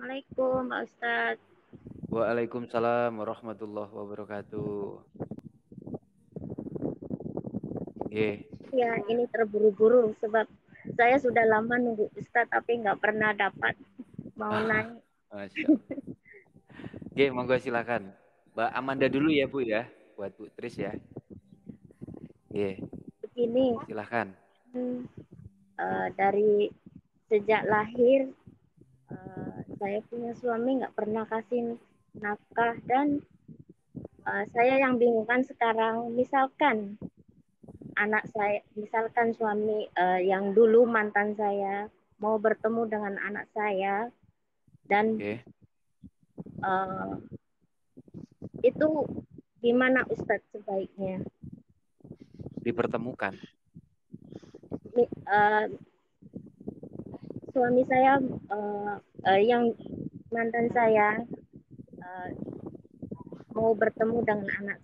Assalamualaikum, Pak Ustadz. Waalaikumsalam warahmatullahi wabarakatuh. Oke. Ya, ini terburu-buru sebab saya sudah lama nunggu Ustadz tapi nggak pernah dapat mau nanya. Masya Allah. Oke, monggo silakan. Mbak Amanda dulu ya Bu ya, buat Bu Tris ya. Oke, Begini, silakan. hmm, dari sejak lahir saya punya suami nggak pernah kasih nafkah dan saya yang bingungkan sekarang, misalkan suami yang dulu mantan saya mau bertemu dengan anak saya dan Oke, uh, itu gimana Ustadz sebaiknya? dipertemukan. Uh, Suami saya yang mantan saya uh, mau bertemu dengan anak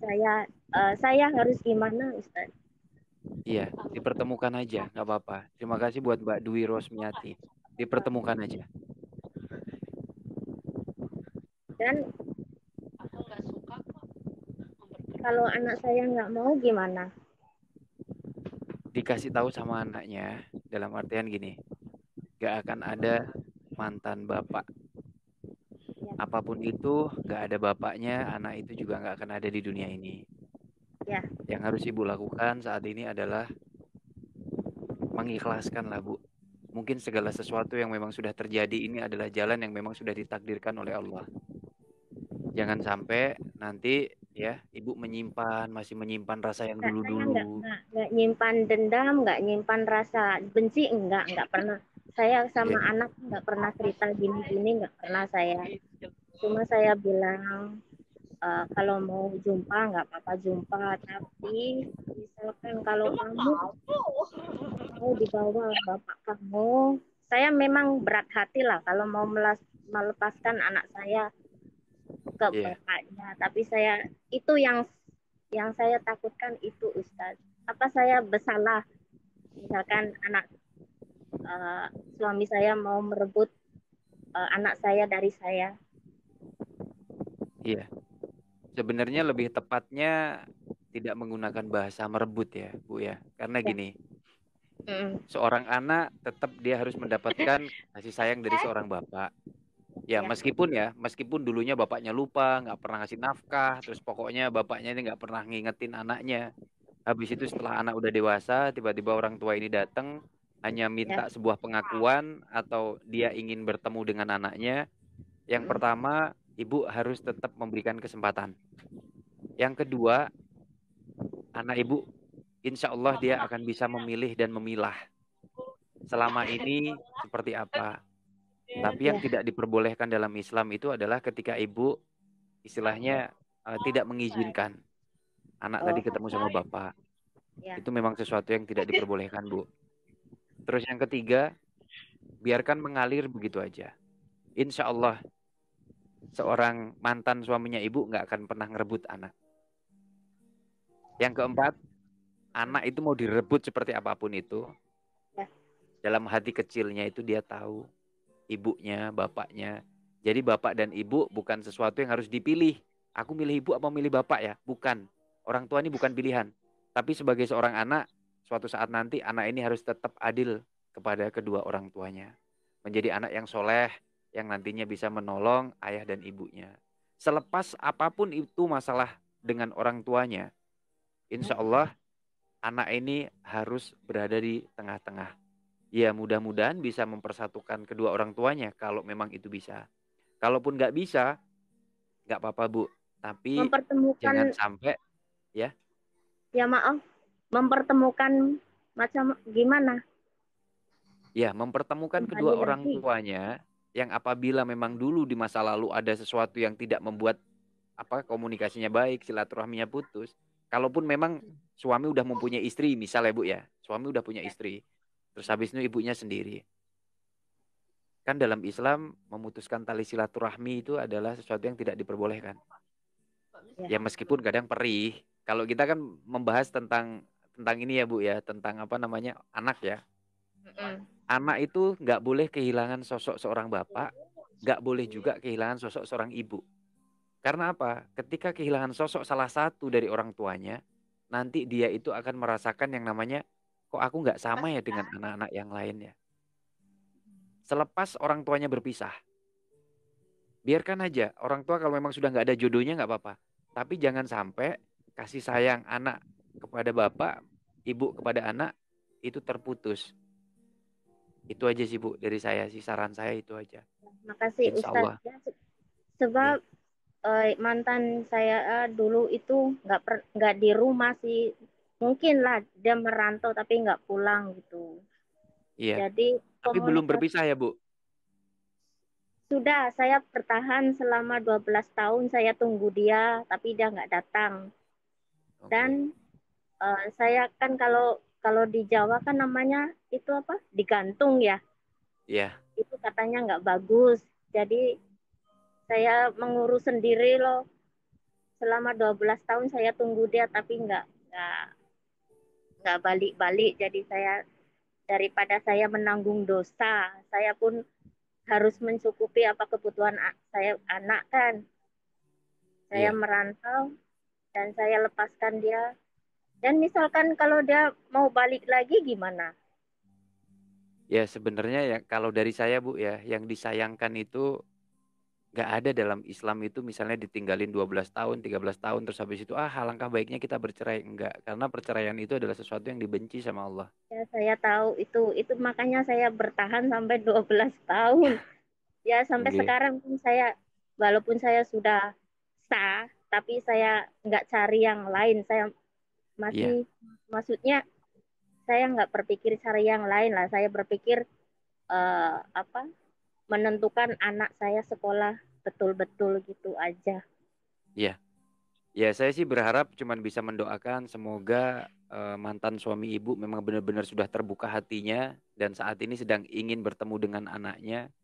saya harus gimana Ustadz? Iya, dipertemukan aja, nggak apa-apa. Terima kasih buat Mbak Dwi Rosmiati. Dipertemukan aja. Dan kalau anak saya nggak mau gimana? Dikasih tahu sama anaknya, dalam artian gini, nggak akan ada mantan bapak. Ya, Apapun itu, nggak ada bapaknya, anak itu juga nggak akan ada di dunia ini. ya, Yang harus ibu lakukan saat ini adalah mengikhlaskan lah Bu. Mungkin segala sesuatu yang memang sudah terjadi ini adalah jalan yang memang sudah ditakdirkan oleh Allah. Jangan sampai nanti ya ibu masih menyimpan rasa yang nggak, saya dulu-dulu. nggak nyimpan dendam, nggak nyimpan rasa benci, nggak pernah. Saya sama Ya, anak nggak pernah cerita gini-gini, nggak pernah saya. Cuma saya bilang kalau mau jumpa nggak apa-apa jumpa, tapi misalkan kalau kamu mau dibawa bapak kamu, saya memang berat hati lah kalau mau melepaskan anak saya ke iya, bapaknya, tapi saya itu yang saya takutkan itu Ustadz. Apa saya bersalah? Misalkan uh, suami saya mau merebut anak saya dari saya. iya. Sebenarnya lebih tepatnya tidak menggunakan bahasa merebut ya, Bu ya. Karena Ya, gini, mm, seorang anak tetap dia harus mendapatkan kasih sayang dari seorang bapak. ya, Meskipun dulunya bapaknya lupa, nggak pernah ngasih nafkah, terus pokoknya bapaknya ini nggak pernah ngingetin anaknya. Habis itu setelah anak udah dewasa, tiba-tiba orang tua ini datang hanya ya, minta sebuah pengakuan atau dia ingin bertemu dengan anaknya. Yang mm, pertama, ibu harus tetap memberikan kesempatan. Yang kedua, anak ibu, insya Allah dia akan bisa memilih dan memilah selama ini seperti apa. Tapi yang ya, tidak diperbolehkan dalam Islam itu adalah ketika ibu istilahnya tidak mengizinkan anak tadi oh, ketemu sama bapak. ya, Itu memang sesuatu yang tidak diperbolehkan, Bu. Terus yang ketiga, biarkan mengalir begitu aja. Insya Allah, seorang mantan suaminya ibu nggak akan pernah ngerebut anak. Yang keempat, anak itu mau direbut seperti apapun itu, ya, dalam hati kecilnya itu dia tahu ibunya, bapaknya. Jadi bapak dan ibu bukan sesuatu yang harus dipilih. Aku milih ibu apa milih bapak ya? Bukan. Orang tua ini bukan pilihan. Tapi sebagai seorang anak, suatu saat nanti anak ini harus tetap adil kepada kedua orang tuanya. Menjadi anak yang soleh, yang nantinya bisa menolong ayah dan ibunya. Selepas apapun itu masalah dengan orang tuanya, insya Allah anak ini harus berada di tengah-tengah. Ya mudah-mudahan bisa mempersatukan kedua orang tuanya kalau memang itu bisa. Kalaupun nggak bisa, nggak apa-apa Bu. Tapi mempertemukan, jangan sampai ya, ya maaf, mempertemukan macam gimana? ya mempertemukan Kembali kedua orang lagi. tuanya yang apabila memang dulu di masa lalu ada sesuatu yang tidak membuat apa komunikasinya baik, silaturahminya putus. Kalaupun memang suami udah mempunyai istri, misalnya Bu ya, suami udah punya Ya, istri, terus habis itu ibunya sendiri. Kan dalam Islam memutuskan tali silaturahmi itu adalah sesuatu yang tidak diperbolehkan. ya, Ya meskipun kadang perih. Kalau kita kan membahas tentang ini ya Bu ya, tentang apa namanya anak ya. mm-mm. Anak itu nggak boleh kehilangan sosok seorang bapak, nggak boleh juga kehilangan sosok seorang ibu. Karena apa? Ketika kehilangan sosok salah satu dari orang tuanya, nanti dia itu akan merasakan yang namanya, kok aku nggak sama ya dengan anak-anak yang lainnya. Selepas orang tuanya berpisah, biarkan aja. Orang tua kalau memang sudah nggak ada jodohnya nggak apa-apa. Tapi jangan sampai kasih sayang anak kepada bapak, ibu kepada anak, itu terputus. Itu aja sih Bu, dari saya sih, saran saya itu aja. Makasih Insya Ustadz. Allah. Ya, sebab Nih, mantan saya dulu itu nggak di rumah sih. Mungkin lah dia merantau tapi nggak pulang gitu. iya. Jadi Tapi belum komunikasi berpisah ya Bu? sudah, saya bertahan selama 12 tahun saya tunggu dia tapi dia nggak datang. Dan Oke. saya kan kalau kalau di Jawa kan namanya itu apa? Digantung ya. Iya, Itu katanya nggak bagus. Jadi saya mengurus sendiri loh. Selama 12 tahun saya tunggu dia tapi nggak balik-balik. Jadi saya daripada saya menanggung dosa, saya pun harus mencukupi apa kebutuhan saya anak kan. Saya iya. merantau dan saya lepaskan dia. Dan misalkan kalau dia mau balik lagi gimana? Ya sebenarnya ya kalau dari saya Bu ya, yang disayangkan itu nggak ada dalam Islam itu misalnya ditinggalin 12 tahun, 13 tahun terus habis itu alangkah baiknya kita bercerai. Enggak, karena perceraian itu adalah sesuatu yang dibenci sama Allah. Ya, saya tahu itu makanya saya bertahan sampai 12 tahun. Ya, sampai Oke. sekarang pun saya, walaupun saya sudah sah, tapi saya nggak cari yang lain. Saya masih, Iya, maksudnya saya nggak berpikir cari yang lain lah. Saya berpikir apa menentukan anak saya sekolah betul-betul gitu aja. iya. Ya saya sih berharap cuman bisa mendoakan semoga mantan suami ibu memang benar-benar sudah terbuka hatinya dan saat ini sedang ingin bertemu dengan anaknya.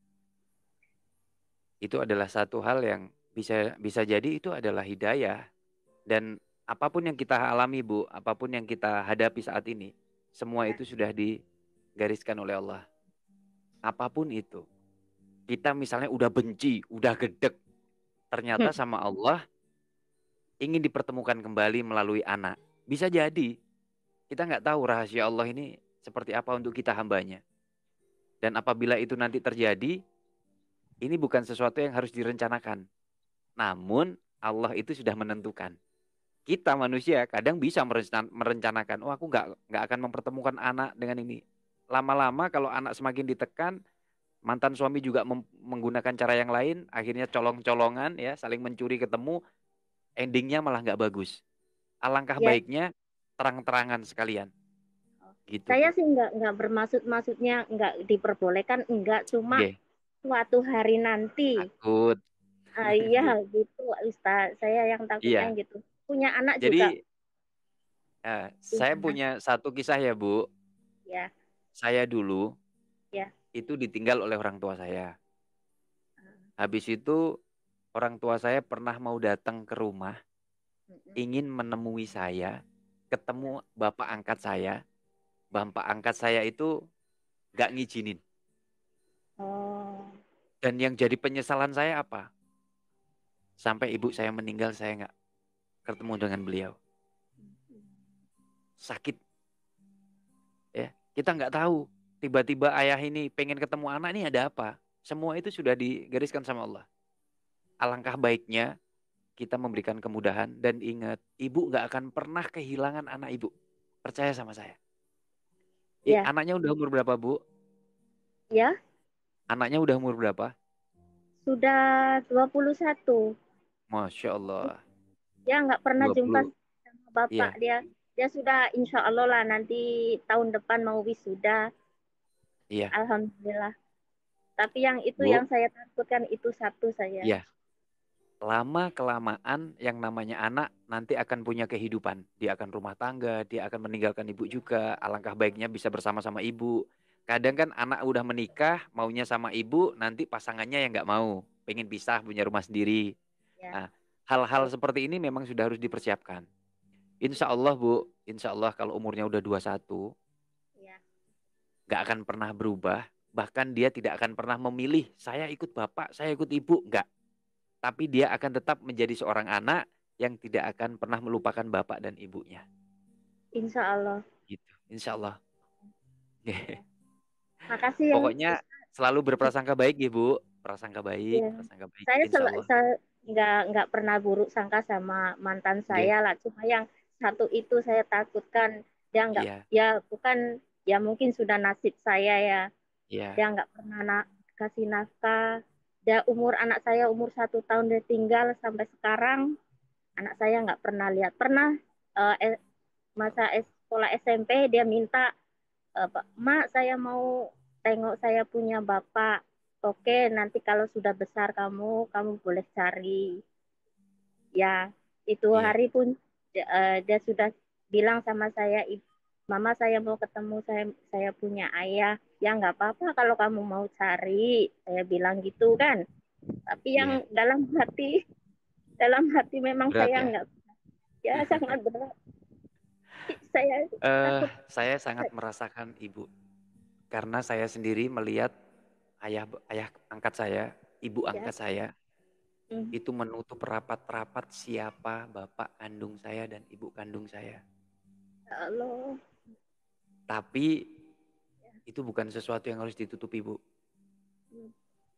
Itu adalah satu hal yang bisa bisa jadi itu adalah hidayah. Dan apapun yang kita alami, Bu, apapun yang kita hadapi saat ini, semua Ya, itu sudah digariskan oleh Allah. Apapun itu. Kita misalnya udah benci, udah gedek, ternyata sama Allah ingin dipertemukan kembali melalui anak. Bisa jadi. Kita nggak tahu rahasia Allah ini seperti apa untuk kita hambanya. Dan apabila itu nanti terjadi, ini bukan sesuatu yang harus direncanakan. Namun Allah itu sudah menentukan. Kita manusia kadang bisa merencanakan, oh aku nggak akan mempertemukan anak dengan ini. Lama-lama kalau anak semakin ditekan, mantan suami juga menggunakan cara yang lain, akhirnya colong-colongan ya, saling mencuri ketemu, endingnya malah nggak bagus. Alangkah ya, baiknya terang-terangan sekalian, gitu saya Bu. sih nggak bermaksud maksudnya nggak diperbolehkan, nggak cuma Oke, suatu hari nanti. takut. Iya Oke. gitu Ustaz. Saya yang takutnya Iya, gitu. Punya anak juga jadi saya gimana? punya satu kisah ya Bu. Ya, Saya dulu ya. itu ditinggal oleh orang tua saya. Habis itu orang tua saya pernah mau datang ke rumah, Mm-mm. ingin menemui saya, ketemu bapak angkat saya. Bapak angkat saya itu gak ngizinin. Oh, Dan yang jadi penyesalan saya apa? Sampai ibu saya meninggal saya nggak ketemu dengan beliau. Sakit ya. Kita nggak tahu. Tiba-tiba ayah ini pengen ketemu anak ini ada apa? Semua itu sudah digariskan sama Allah. Alangkah baiknya kita memberikan kemudahan dan ingat, ibu nggak akan pernah kehilangan anak ibu. Percaya sama saya. ya, Anaknya udah umur berapa, Bu? ya. Anaknya udah umur berapa? Sudah 21. Masya Allah. Dia nggak pernah dua jumpa puluh. sama bapak Iya, dia. Dia sudah insya Allah lah nanti tahun depan mau wisuda. iya. Alhamdulillah. Tapi yang itu yang Bu, saya takutkan itu satu saja. iya. Lama-kelamaan yang namanya anak nanti akan punya kehidupan. Dia akan rumah tangga, dia akan meninggalkan ibu juga. Alangkah baiknya bisa bersama-sama ibu. Kadang kan anak udah menikah, maunya sama ibu, nanti pasangannya yang nggak mau. Pengen pisah, punya rumah sendiri. Ya, Nah, hal-hal seperti ini memang sudah harus dipersiapkan. Insya Allah, Bu. Insya Allah kalau umurnya udah 21, ya. nggak akan pernah berubah. Bahkan dia tidak akan pernah memilih, saya ikut bapak, saya ikut ibu. Enggak. Tapi dia akan tetap menjadi seorang anak yang tidak akan pernah melupakan bapak dan ibunya. Insya Allah. Gitu. Insya Allah. Ya. Makasih ya Pokoknya Ustaz. selalu berprasangka baik, Ibu. Ya. Prasangka baik. Saya, Insya Allah. saya nggak pernah buruk sangka sama mantan Nggih. saya lah. Cuma yang satu itu saya takutkan dia nggak, Iya, ya bukan, ya mungkin sudah nasib saya ya. iya, Dia nggak pernah kasih nafkah. Dia anak saya umur 1 tahun dia tinggal sampai sekarang. Anak saya nggak pernah lihat. Pernah masa sekolah SMP dia minta, Mak, saya mau tengok saya punya bapak. Oke, nanti kalau sudah besar kamu boleh cari. Ya, itu iya, hari pun dia sudah bilang sama saya, Mama saya mau ketemu saya punya ayah. Ya nggak apa-apa kalau kamu mau cari. Saya bilang gitu kan. Tapi iya. yang dalam hati memang Berat saya ya. nggak, ya sangat berat. Saya takut. Saya sangat merasakan Ibu. Karena saya sendiri melihat ayah ayah angkat saya, ibu Ya, angkat saya, hmm, itu menutup rapat-rapat siapa bapak kandung saya dan ibu kandung saya. ya Allah. Tapi itu bukan sesuatu yang harus ditutup Ibu. Hmm,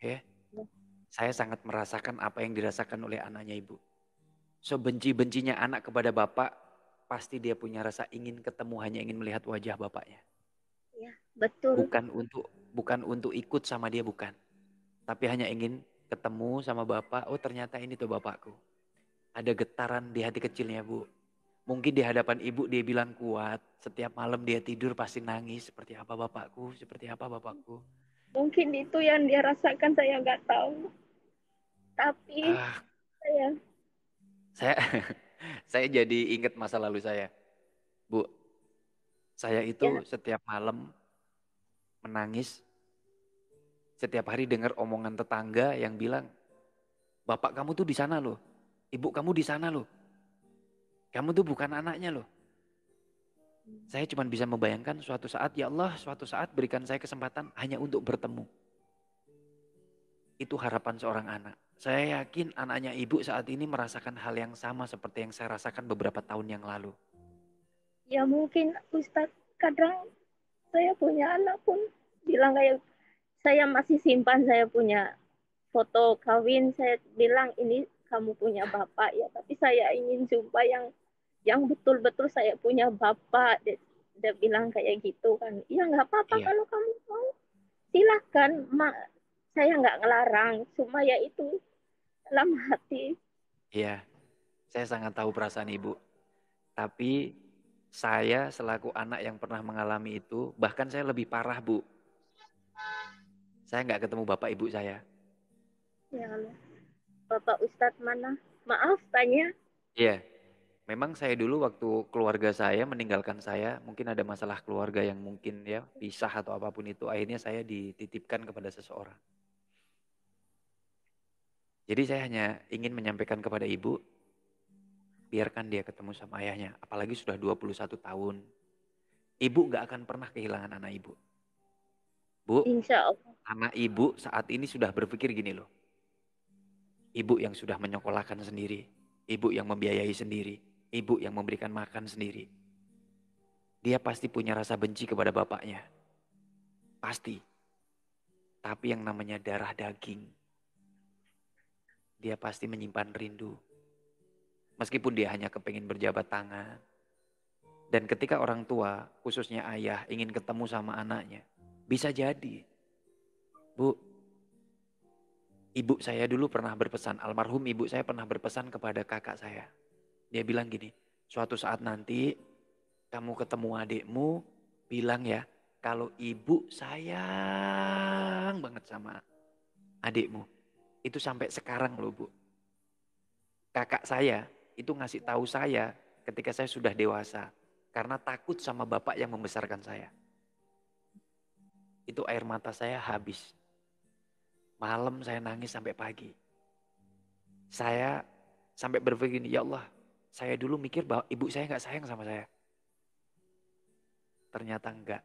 Ya, ya. saya sangat merasakan apa yang dirasakan oleh anaknya Ibu. Sebenci-bencinya anak kepada bapak, pasti dia punya rasa ingin ketemu, hanya ingin melihat wajah bapaknya. Ya, betul. Bukan untuk ikut sama dia, bukan. Tapi hanya ingin ketemu sama bapak. Oh, ternyata ini tuh bapakku. Ada getaran di hati kecilnya, Bu. Mungkin di hadapan ibu dia bilang kuat. Setiap malam dia tidur pasti nangis. Seperti apa bapakku? Seperti apa bapakku? Mungkin itu yang dia rasakan, saya nggak tahu. Tapi Ah, saya, saya saya jadi ingat masa lalu saya. Bu, saya ya, itu setiap malam menangis. Setiap hari dengar omongan tetangga yang bilang, bapak kamu tuh di sana loh. Ibu kamu di sana loh. Kamu tuh bukan anaknya loh. Saya cuma bisa membayangkan suatu saat, ya Allah, suatu saat berikan saya kesempatan hanya untuk bertemu. Itu harapan seorang anak. Saya yakin anaknya ibu saat ini merasakan hal yang sama seperti yang saya rasakan beberapa tahun yang lalu. ya mungkin Ustadz, kadang saya punya anak pun bilang kayak, saya masih simpan, saya punya foto kawin, saya bilang ini kamu punya bapak ya, tapi saya ingin jumpa yang betul-betul saya punya bapak. Dia bilang kayak gitu kan. Ya nggak apa-apa Iya, kalau kamu mau, silakan, mak, saya nggak ngelarang, cuma ya itu dalam hati. iya. Saya sangat tahu perasaan ibu. Tapi saya selaku anak yang pernah mengalami itu, bahkan saya lebih parah, Bu. Saya nggak ketemu bapak ibu saya. Ya Allah, bapak Ustadz mana, maaf tanya. Iya, memang saya dulu waktu keluarga saya meninggalkan saya, mungkin ada masalah keluarga yang mungkin ya pisah atau apapun itu, akhirnya saya dititipkan kepada seseorang. Jadi saya hanya ingin menyampaikan kepada ibu, biarkan dia ketemu sama ayahnya. Apalagi sudah 21 tahun. Ibu gak akan pernah kehilangan anak ibu. Bu, Insya Allah. anak ibu saat ini sudah berpikir gini loh. Ibu yang sudah menyekolahkan sendiri. Ibu yang membiayai sendiri. Ibu yang memberikan makan sendiri. Dia pasti punya rasa benci kepada bapaknya. Pasti. Tapi yang namanya darah daging. Dia pasti menyimpan rindu. Meskipun dia hanya kepingin berjabat tangan. Dan ketika orang tua, khususnya ayah, ingin ketemu sama anaknya. Bisa jadi. Bu, ibu saya dulu pernah berpesan, almarhum ibu saya pernah berpesan kepada kakak saya. Dia bilang gini, suatu saat nanti kamu ketemu adikmu, bilang ya, kalau ibu sayang banget sama adikmu. Itu sampai sekarang loh Bu. Kakak saya itu ngasih tahu saya ketika saya sudah dewasa. Karena takut sama bapak yang membesarkan saya. Itu air mata saya habis. Malam saya nangis sampai pagi. Saya sampai berpikir, ya Allah, saya dulu mikir bahwa ibu saya nggak sayang sama saya. Ternyata enggak.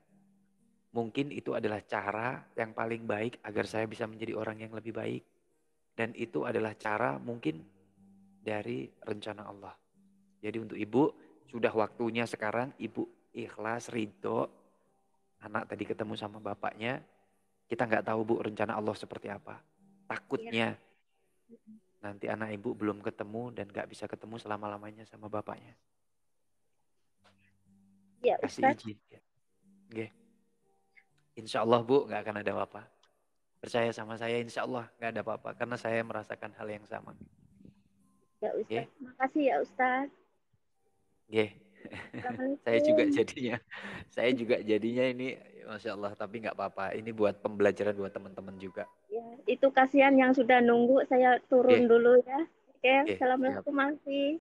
mungkin itu adalah cara yang paling baik agar saya bisa menjadi orang yang lebih baik. Dan itu adalah cara mungkin dari rencana Allah. Jadi untuk ibu, sudah waktunya sekarang ibu ikhlas, ridho. Anak tadi ketemu sama bapaknya, kita nggak tahu bu rencana Allah seperti apa. Iya. Takutnya nanti anak ibu belum ketemu dan nggak bisa ketemu selama-lamanya sama bapaknya. Ya Kasih Ustadz. izin. Oke. Insya Allah bu nggak akan ada apa-apa. Percaya sama saya insya Allah nggak ada apa-apa. Karena saya merasakan hal yang sama. Ya Oke. Ustadz. Makasih ya Ustadz. Oke. Assalamualaikum. Saya juga jadinya ini Masya Allah tapi nggak apa-apa. Ini buat pembelajaran buat teman-teman juga. Ya, itu kasihan yang sudah nunggu. Saya turun Oke. dulu ya. Oke, Oke. Siap. Assalamualaikum Alfi.